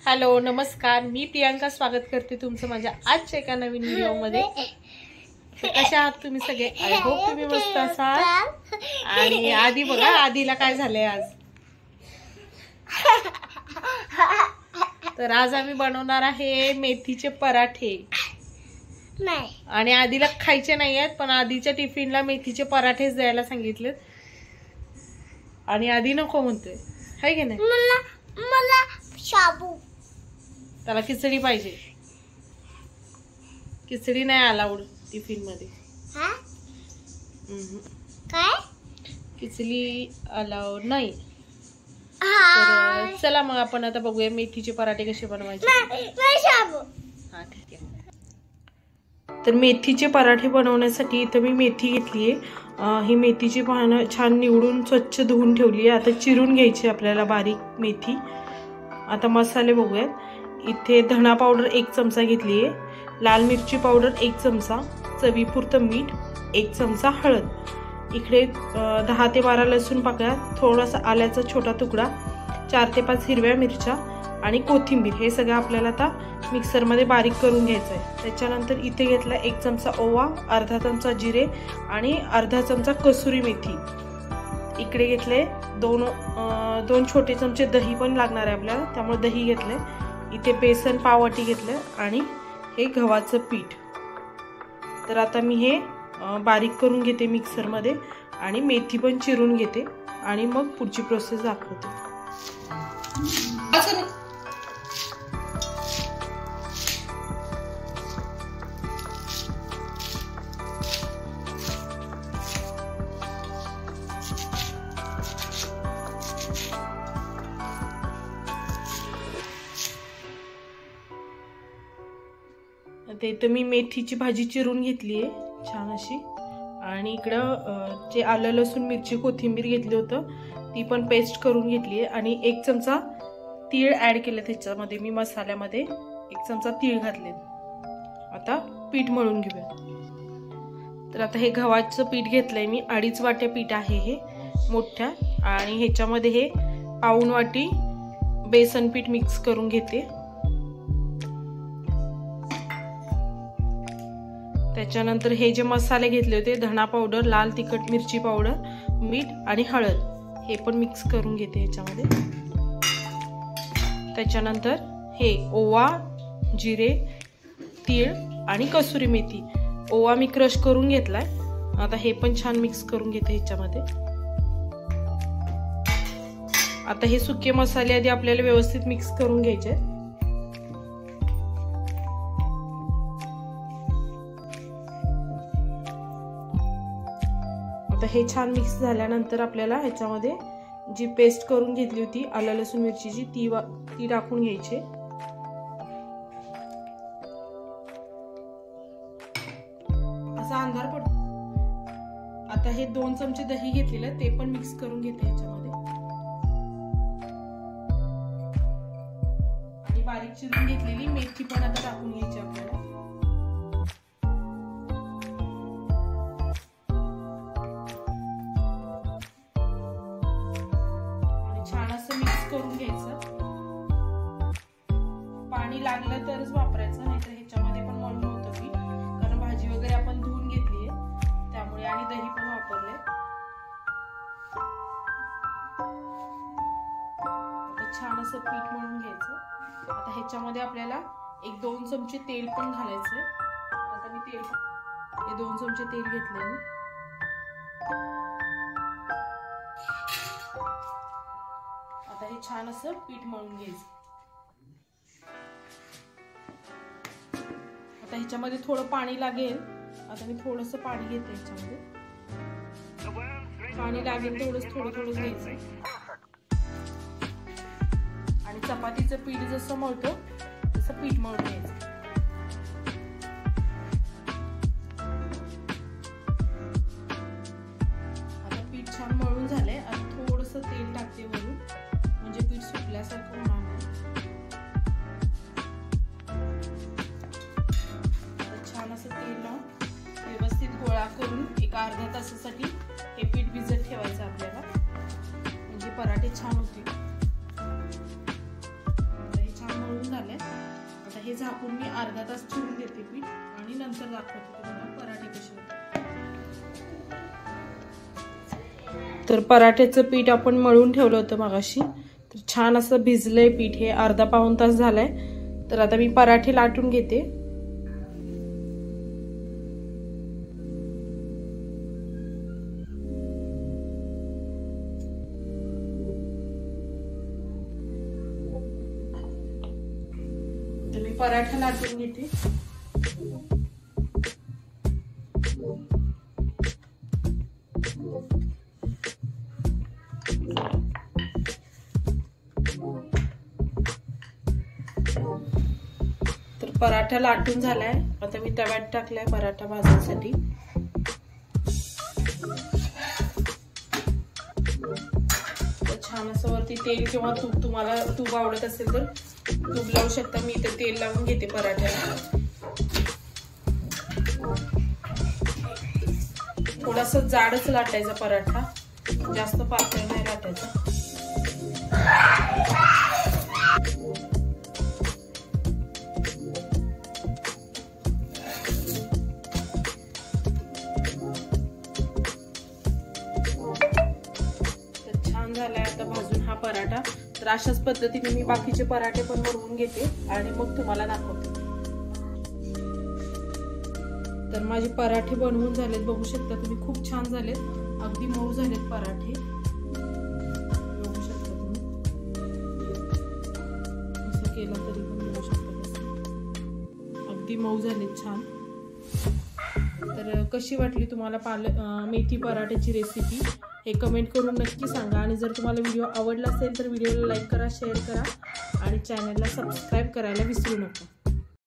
Hello नमस्कार, मी प्रियांका स्वागत करते तुमचं माझ्या आजच्या एका नवीन व्हिडिओमध्ये। कशा आहात तुम्ही सगळे? आय होप तुम्ही मस्त असाल। आणि आधी बघा आधीला काय झालंय आज। तर आज आम्ही बनवणार आहे मेथीचे पराठे। आणि आधीला खायचे नाही आहेत, पण आधीच्या टिफिनला मेथीचे पराठेच द्यायला सांगितले आणि आधी नको म्हणतोय, है की नाही? मला शाबू, त्याला खिचडी पाहिजे। खिचडी नाही अलाउड टिफिन मध्ये। काय? खिचडी अलाउड नाही। तर चला मग आपण आता बघूया मेथीचे पराठे कसे बनवायचे। शाबू। हा ठीक आहे। तर मेथीचे पराठे बनवण्यासाठी इथं मी मेथी घेतली आहे। ही मेथीची पानं छान निवडून स्वच्छ धुवून ठेवली आहे। आता चिरून घ्यायची आपल्याला बारीक मेथी। आता मसाले बघूयात। इथे धना पावडर 1 चमचा घेतली आहे, लाल मिरची पावडर 1 चमचा, चवीपुरतं मीठ, 1 चमचा हळद, इकडे 10 ते 12 लसूण पाकळ्या, थोडासा आल्याचा छोटा तुकडा, 4 ते 5 हिरव्या मिरच्या आणि कोथिंबीर। हे सगळं आपल्याला आता मिक्सरमध्ये बारीक करून घ्यायचं आहे। त्याच्यानंतर इथे घेतला 1 चमचा ओवा, अर्धा चमचा जिरे आणि अर्धा चमचा कसुरी मेथी। इकडे घेतले 2 छोटे चमचे दही पण लागणार आहे आपल्याला, त्यामुळे दही घेतले। इथे बेसन पाववाटी घेतलं आणि हे गव्हाचं पीठ। तर आता मी हे बारीक करून घेते मिक्सरमध्ये आणि मेथी पण चिरून घेते आणि मग पुढची प्रोसेस दाखवते। ते मी मेथीची भाजी चिरून घेतली आहे छान अशी। आणि इकडं जे आलं लसूण मिरची कोथिंबीर घेतली होतं ती पण पेस्ट करून घेतली आहे। आणि 1 चमचा तीळ ऍड केले त्याच्यामध्ये मी मसाल्यामध्ये, 1 चमचा तीळ घातले। आता पीठ मळून घेऊया। तर आता हे गव्हाचं पीठ घेतलंय मी, 2.5 वाट्या पीठ आहे हे मोठ्या। आणि ह्याच्यामध्ये हे पाऊण वाटी बेसन पीठ मिक्स करून घेते। त्याच्यानंतर हे जे मसाले घेतले होते, धना पावडर, लाल तिखट मिरची पावडर, मीठ आणि हळद, हे पण मिक्स करून घेते ह्याच्यामध्ये। त्याच्यानंतर हे ओवा, जिरे, तीळ आणि कसुरी मेथी। ओवा मी क्रश करून घेतलाय। आता हे पण छान मिक्स करून घेते ह्याच्यामध्ये। आता हे सुके मसाले आधी आपल्याला व्यवस्थित मिक्स करून घ्यायचे। आता हे छान मिक्स झाल्यानंतर आपल्याला ह्याच्यामध्ये जी पेस्ट करून घेतली होती आलं लसूण मिरचीची ती टाकून घ्यायची। असा अंधार पडतो। आता हे 2 चमचे दही घेतलेलं ते पण मिक्स करून घेते ह्याच्यामध्ये। आणि बारीक चिरून घेतलेली मेथी पण आता टाकून घ्यायची आपल्याला। करून घ्यायचं। पाणी लागलं तरच वापरायचं, नाहीतर ह्याच्यामध्ये पण मळून होतं पीठ, कारण भाजी वगैरे आपण धुवून घेतली आहे त्यामुळे, आणि दही पण वापरले। आता छान असं पीठ मळून घ्यायचं। आता ह्याच्यामध्ये आपल्याला 1-2 चमचे तेल पण घालायचंय। आता मी 2 चमचे तेल घेतले मी। आता हे छान असं पीठ मळून घ्यायचं। आता ह्याच्यामध्ये थोडं पाणी लागेल। आता मी थोडंसं पाणी घेते ह्याच्यामध्ये, पाणी लागेल तेवढंच थोडं घ्यायचं। आणि चपातीचं पीठ जसं मळतो तसं पीठ मळून घ्यायचं। आता पीठ छान मळून झालंय आणि थोडंसं तेल टाकते वरून, म्हणजे पीठ सुकल्यासारखं होणार नाही। छान असं तेल लावून व्यवस्थित गोळा करून 1 अर्ध्या तासासाठी हे पीठ भिजत ठेवायचं आपल्याला, म्हणजे पराठे छान होतील। हे छान मळून आता हे झाकून मी अर्धा तास चिरून देते पीठ आणि नंतर दाखवते तुम्हाला पराठे कसे होतात. तर पराठ्याचं पीठ आपण मळून ठेवलं होतं मगाशी, तर छान असं भिजलंय पीठ. हे अर्धा पाऊण तास झालाय. तर आता मी पराठे लाटून घेते. तर मी पराठा लाटून घेते. तर पराठा लाटून झालाय. आता मी तव्यात टाकलाय पराठा भाजण्यासाठी. छान असं वरती तेल किंवा तूप, तुम्हाला तूप आवडत असेल तर तूप लावू शकता. मी इथे तेल लावून घेते पराठ्याला. थोडासा जाडच लाटायचा पराठा, जास्त पातळ नाही लाटायचा. छान झालाय आता भाजून हा पराठा. तर अशाच पद्धतीने मी बाकीचे पराठे पण बनवून घेते आणि मग तुम्हाला दाखवते. तर माझे पराठे बनवून झालेत, बघू शकता तुम्ही. खूप छान झालेत, अगदी मऊ झालेत पराठे. बघू शकता तुम्ही, असं केलं तरी पण बघू शकता अगदी मऊ झालेत, छान. तर कशी वाटली तुम्हाला मेथी पराठ्याची रेसिपी हे कमेंट करून नक्की सांगा. आणि जर तुम्हाला व्हिडिओ आवडला असेल तर व्हिडिओला लाईक करा, शेअर करा आणि चॅनलला सबस्क्राईब करायला विसरू नका.